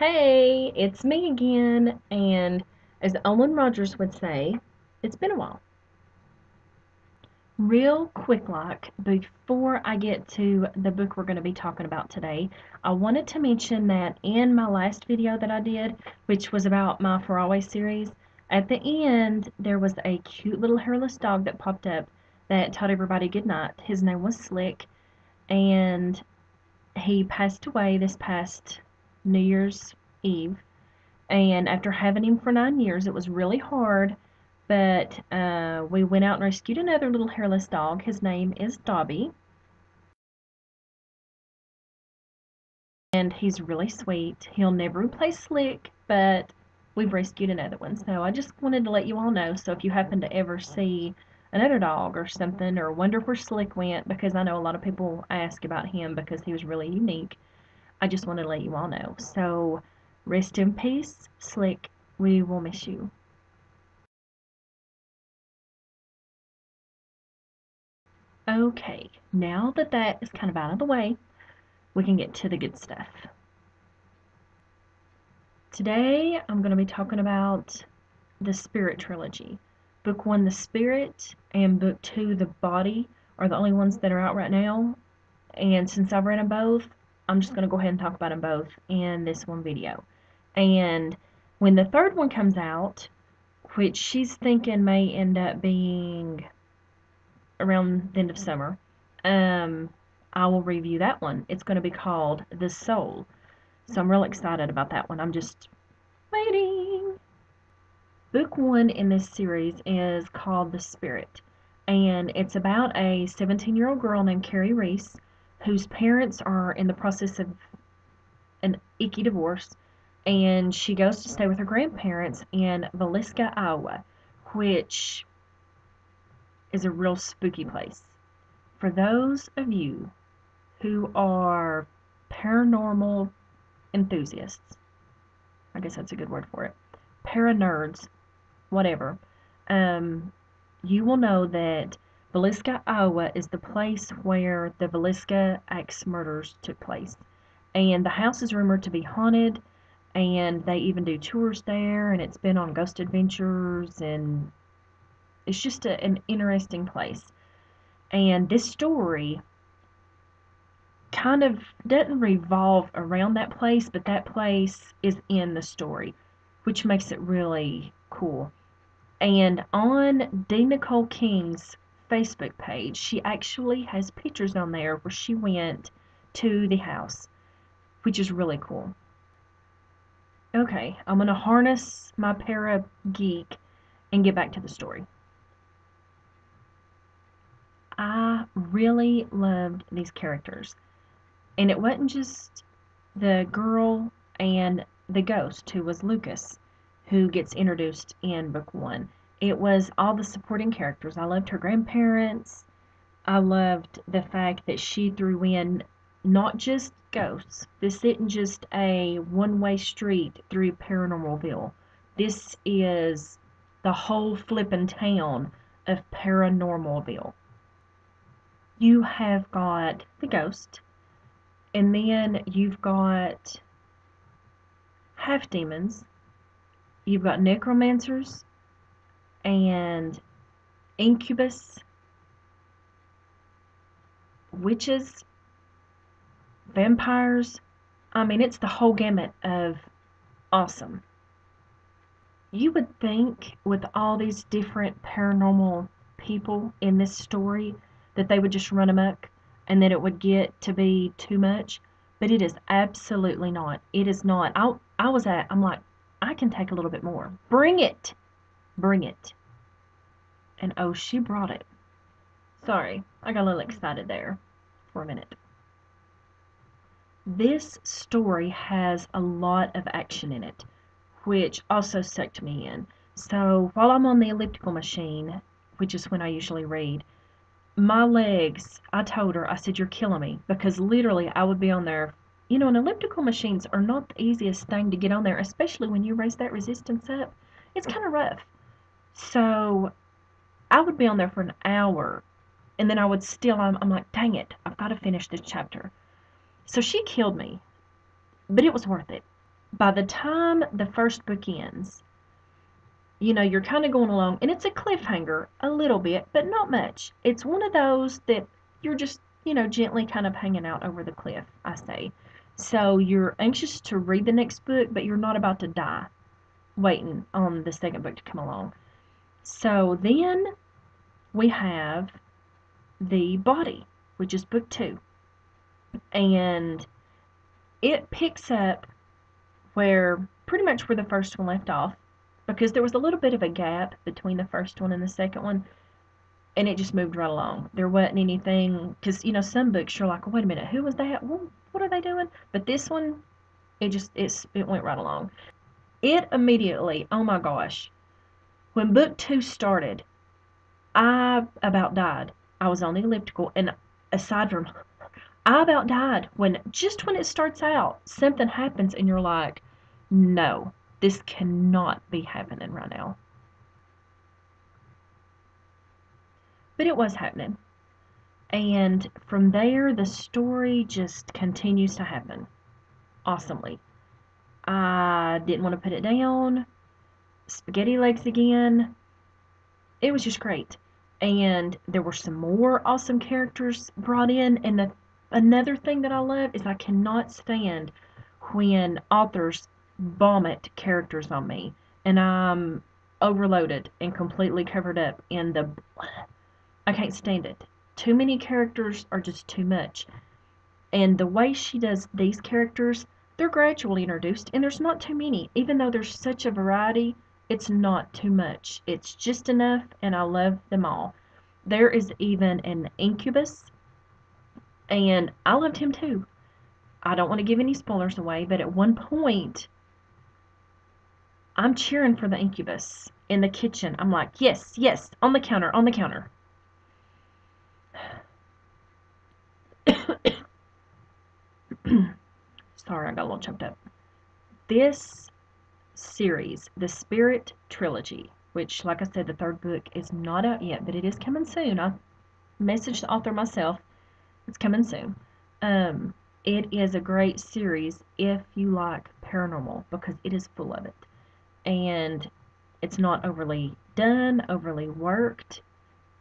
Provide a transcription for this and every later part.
Hey, it's me again, and as Owen Rogers would say, it's been a while. Real quick, before I get to the book we're going to be talking about today, I wanted to mention that in my last video that I did, which was about my For Always series, at the end there was a cute little hairless dog that popped up that told everybody good night. His name was Slick, and he passed away this past New Year's Eve. And after having him for 9 years, it was really hard. But we went out and rescued another little hairless dog. His name is Dobby. And he's really sweet. He'll never replace Slick, but we've rescued another one. So I just wanted to let you all know. So if you happen to ever see another dog or something, or wonder where Slick went, because I know a lot of people ask about him because he was really unique, I just wanted to let you all know. So rest in peace, Slick. We will miss you. Okay, now that that is kind of out of the way, we can get to the good stuff. Today, I'm going to be talking about the Spirit Trilogy. Book 1, The Spirit, and Book 2, The Body, are the only ones that are out right now. And since I've read them both, I'm just going to go ahead and talk about them both in this one video. And when the third one comes out, which she's thinking may end up being around the end of summer, I will review that one. It's going to be called The Soul. So I'm real excited about that one. I'm just waiting. Book 1 in this series is called The Spirit. And it's about a 17-year-old girl named Carrie Reese whose parents are in the process of an icky divorce. And she goes to stay with her grandparents in Villisca, Iowa, which is a real spooky place. For those of you who are paranormal enthusiasts, I guess that's a good word for it, para-nerds, whatever, you will know that Villisca, Iowa is the place where the Villisca axe murders took place. And the house is rumored to be haunted, and they even do tours there, and it's been on Ghost Adventures, and it's just an interesting place. And this story kind of doesn't revolve around that place, but that place is in the story, which makes it really cool. And on D. Nicole King's Facebook page, she actually has pictures on there where she went to the house, which is really cool. Okay, I'm going to harness my para geek and get back to the story. I really loved these characters. And it wasn't just the girl and the ghost, who was Lucas, who gets introduced in book 1. It was all the supporting characters. I loved her grandparents. I loved the fact that she threw in not just ghosts. This isn't just a one-way street through Paranormalville. This is the whole flippin' town of Paranormalville. You have got the ghost, and then you've got half demons, you've got necromancers, and incubus, witches, vampires. I mean, it's the whole gamut of awesome. You would think with all these different paranormal people in this story that they would just run amok and that it would get to be too much, but it is absolutely not. It is not. I'm like, I can take a little bit more. Bring it. Bring it. And oh, she brought it. Sorry, I got a little excited there for a minute. This story has a lot of action in it, which also sucked me in. So while I'm on the elliptical machine, which is when I usually read, my legs, I told her, I said, you're killing me, because literally I would be on there. You know, and elliptical machines are not the easiest thing to get on there, especially when you raise that resistance up. It's kind of rough. So I would be on there for an hour, and then I would still, I'm like, dang it, I've got to finish this chapter. So she killed me, but it was worth it. by the time the first book ends, you know, you're kind of going along, and it's a cliffhanger a little bit, but not much. It's one of those that you're just, you know, gently kind of hanging out over the cliff, I say. So you're anxious to read the next book, but you're not about to die waiting on the second book to come along. So then we have The Body, which is book 2. And it picks up where pretty much where the first one left off, because there was a little bit of a gap between the first one and the second one, and it just moved right along. There wasn't anything, because, you know, some books you're like, wait a minute, who was that? What are they doing? But this one, it went right along. It immediately, oh my gosh, when book 2 started, I about died. I was on the elliptical, and aside from, I about died when it starts out, something happens, and you're like, no, this cannot be happening right now. But it was happening. And from there, the story just continues to happen awesomely. I didn't want to put it down. Spaghetti legs again. It was just great. And there were some more awesome characters brought in. And another thing that I love is I cannot stand when authors vomit characters on me and I'm overloaded and completely covered up in the blood. I can't stand it. Too many characters are just too much. And the way she does these characters, they're gradually introduced, and there's not too many. Even though there's such a variety, it's not too much. It's just enough, and I love them all. There is even an incubus, and I loved him too. I don't want to give any spoilers away, but at one point, I'm cheering for the incubus in the kitchen. I'm like, yes, yes, on the counter, on the counter. Sorry, I got a little choked up. This series, the Spirit Trilogy, which, like I said, the third book is not out yet, but it is coming soon. I messaged the author myself. It's coming soon. It is a great series if you like paranormal, because it is full of it. And it's not overly done, overly worked.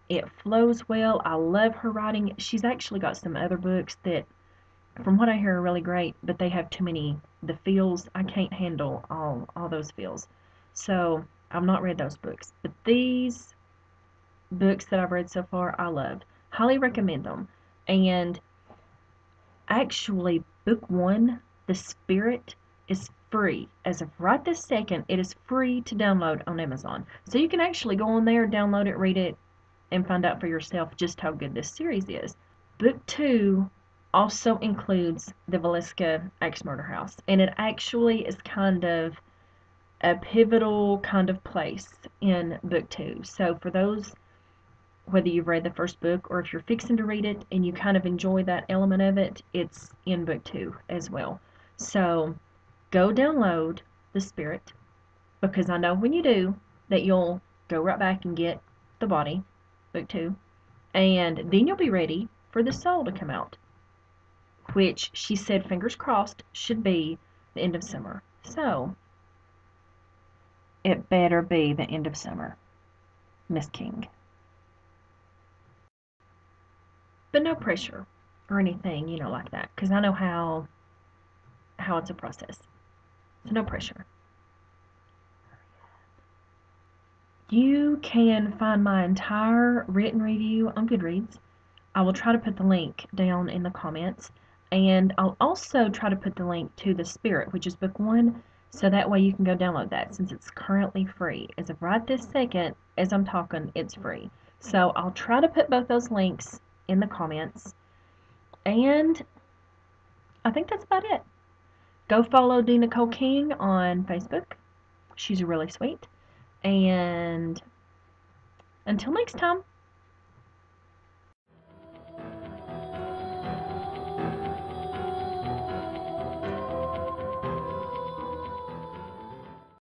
It flows well. I love her writing. She's actually got some other books that, from what I hear, are really great, but they have too many, the feels. I can't handle all those feels. So I've not read those books. But these books that I've read so far, I loved. Highly recommend them. And actually, book 1, The Spirit, is free. As of right this second, it is free to download on Amazon. So you can actually go on there, download it, read it, and find out for yourself just how good this series is. Book 2 also includes the Villisca Axe Murder House, and it actually is kind of a pivotal kind of place in book 2. So for those, whether you've read the first book or if you're fixing to read it and you kind of enjoy that element of it, it's in book 2 as well. So go download The Spirit, because I know when you do that you'll go right back and get The Body, book 2, and then you'll be ready for The Soul to come out, which she said, fingers crossed, should be the end of summer. So it better be the end of summer, Miss King. But no pressure or anything, you know, like that, because I know how it's a process. So no pressure. You can find my entire written review on Goodreads. I will try to put the link down in the comments, and I'll also try to put the link to The Spirit, which is book 1, so that way you can go download that, since it's currently free. As of right this second, as I'm talking, it's free. So I'll try to put both those links in the comments, and I think that's about it. Go follow D. Nicole King on Facebook. She's really sweet. And until next time.